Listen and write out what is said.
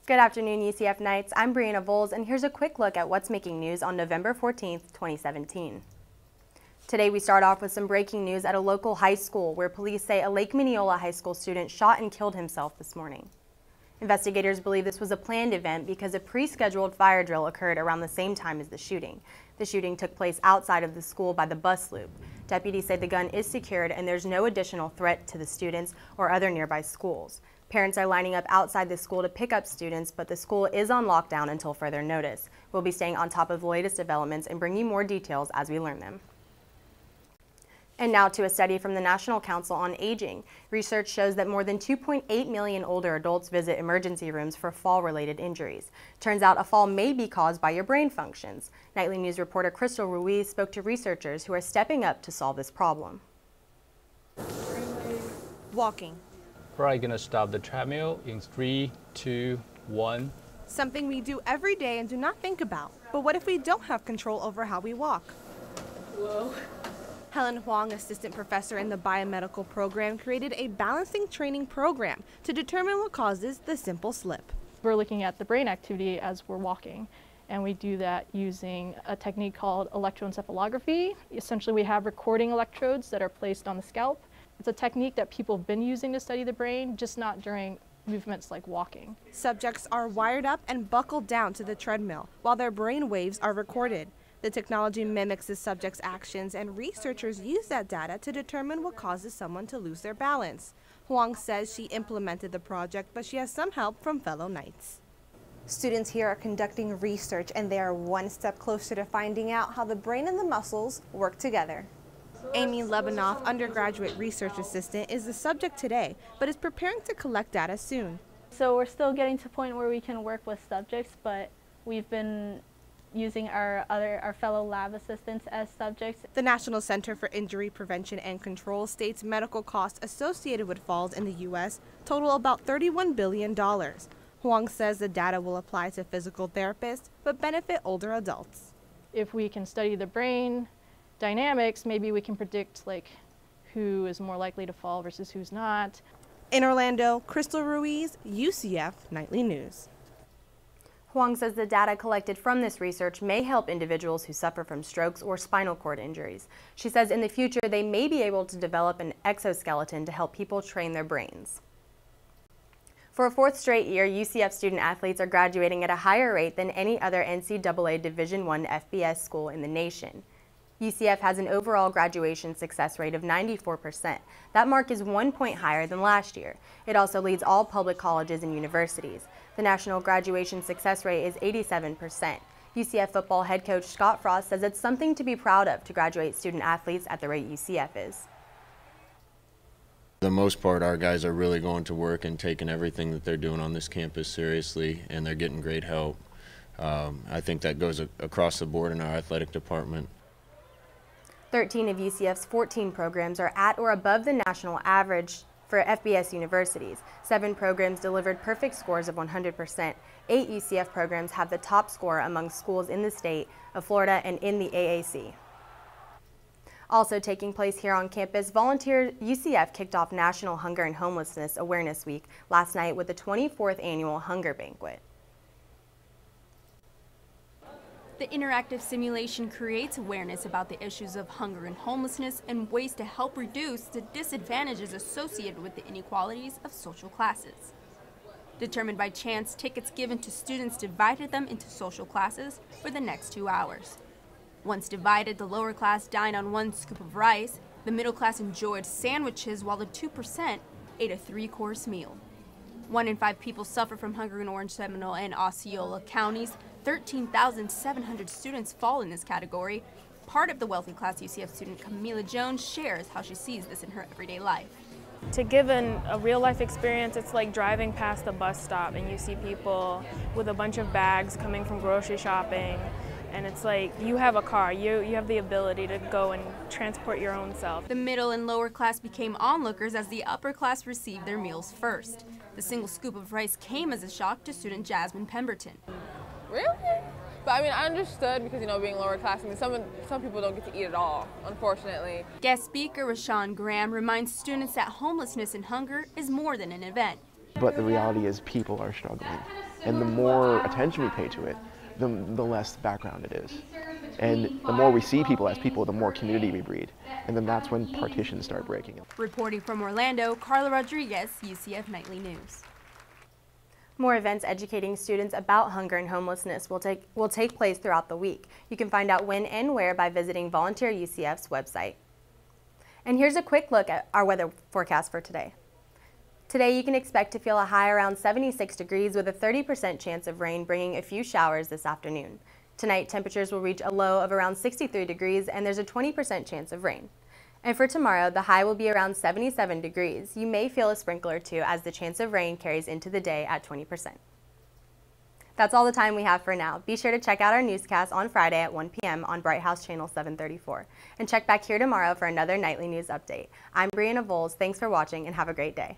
Good afternoon, UCF Knights. I'm Brianna Voles, and here's a quick look at what's making news on November 14th, 2017. Today we start off with some breaking news at a local high school where police say a Lake Minneola High School student shot and killed himself this morning. Investigators believe this was a planned event because a pre-scheduled fire drill occurred around the same time as the shooting. The shooting took place outside of the school by the bus loop. Deputies say the gun is secured and there's no additional threat to the students or other nearby schools. Parents are lining up outside the school to pick up students, but the school is on lockdown until further notice. We'll be staying on top of the latest developments and bring you more details as we learn them. And now to a study from the National Council on Aging. Research shows that more than 2.8 million older adults visit emergency rooms for fall-related injuries. Turns out a fall may be caused by your brain functions. Nightly News reporter Crystal Ruiz spoke to researchers who are stepping up to solve this problem. Walking. We're going to stop the treadmill in 3, 2, 1. Something we do every day and do not think about. But what if we don't have control over how we walk? Whoa. Helen Huang, assistant professor in the biomedical program, created a balancing training program to determine what causes the simple slip. We're looking at the brain activity as we're walking, and we do that using a technique called electroencephalography. Essentially, we have recording electrodes that are placed on the scalp. It's a technique that people have been using to study the brain, just not during movements like walking. Subjects are wired up and buckled down to the treadmill while their brain waves are recorded. The technology mimics the subject's actions, and researchers use that data to determine what causes someone to lose their balance. Huang says she implemented the project, but she has some help from fellow Knights. Students here are conducting research, and they are one step closer to finding out how the brain and the muscles work together. Amy Lebanoff, undergraduate research assistant, is the subject today, but is preparing to collect data soon. So we're still getting to a point where we can work with subjects, but we've been using our fellow lab assistants as subjects. The National Center for Injury Prevention and Control states medical costs associated with falls in the U.S. total about $31 billion. Huang says the data will apply to physical therapists, but benefit older adults. If we can study the brain dynamics, maybe we can predict who is more likely to fall versus who's not. In Orlando, Crystal Ruiz, UCF Nightly News. Huang says the data collected from this research may help individuals who suffer from strokes or spinal cord injuries. She says in the future they may be able to develop an exoskeleton to help people train their brains. For a fourth straight year, UCF student athletes are graduating at a higher rate than any other NCAA Division I FBS school in the nation. UCF has an overall graduation success rate of 94%. That mark is 1 point higher than last year. It also leads all public colleges and universities. The national graduation success rate is 87%. UCF football head coach Scott Frost says it's something to be proud of to graduate student athletes at the rate UCF is. For the most part, our guys are really going to work and taking everything that they're doing on this campus seriously, and they're getting great help. I think that goes across the board in our athletic department. 13 of UCF's 14 programs are at or above the national average for FBS universities. 7 programs delivered perfect scores of 100%. 8 UCF programs have the top score among schools in the state of Florida and in the AAC. Also taking place here on campus, Volunteer UCF kicked off National Hunger and Homelessness Awareness Week last night with the 24th Annual Hunger Banquet. The interactive simulation creates awareness about the issues of hunger and homelessness and ways to help reduce the disadvantages associated with the inequalities of social classes. Determined by chance, tickets given to students divided them into social classes for the next 2 hours. Once divided, the lower class dined on 1 scoop of rice, the middle class enjoyed sandwiches, while the 2% ate a 3-course meal. 1 in 5 people suffer from hunger in Orange, Seminole, and Osceola counties. 13,700 students fall in this category. Part of the wealthy class UCF student Camila Jones shares how she sees this in her everyday life. To give a real-life experience, it's like driving past the bus stop and you see people with a bunch of bags coming from grocery shopping, and it's like you have a car, you have the ability to go and transport your own self. The middle and lower class became onlookers as the upper class received their meals first. The single scoop of rice came as a shock to student Jasmine Pemberton. Really? But I mean, I understood because, being lower class, some people don't get to eat at all, unfortunately. Guest speaker Rashawn Graham reminds students that homelessness and hunger is more than an event. But the reality is people are struggling. And the more attention we pay to it, the less background it is. And the more we see people as people, the more community we breed. And then that's when partitions start breaking. Reporting from Orlando, Carla Rodriguez, UCF Nightly News. More events educating students about hunger and homelessness will take place throughout the week. You can find out when and where by visiting Volunteer UCF's website. And here's a quick look at our weather forecast for today. Today you can expect to feel a high around 76 degrees with a 30% chance of rain, bringing a few showers this afternoon. Tonight temperatures will reach a low of around 63 degrees and there's a 20% chance of rain. And for tomorrow, the high will be around 77 degrees. You may feel a sprinkle or two as the chance of rain carries into the day at 20%. That's all the time we have for now. Be sure to check out our newscast on Friday at 1 p.m. on Bright House Channel 734. And check back here tomorrow for another nightly news update. I'm Brianna Voles. Thanks for watching and have a great day.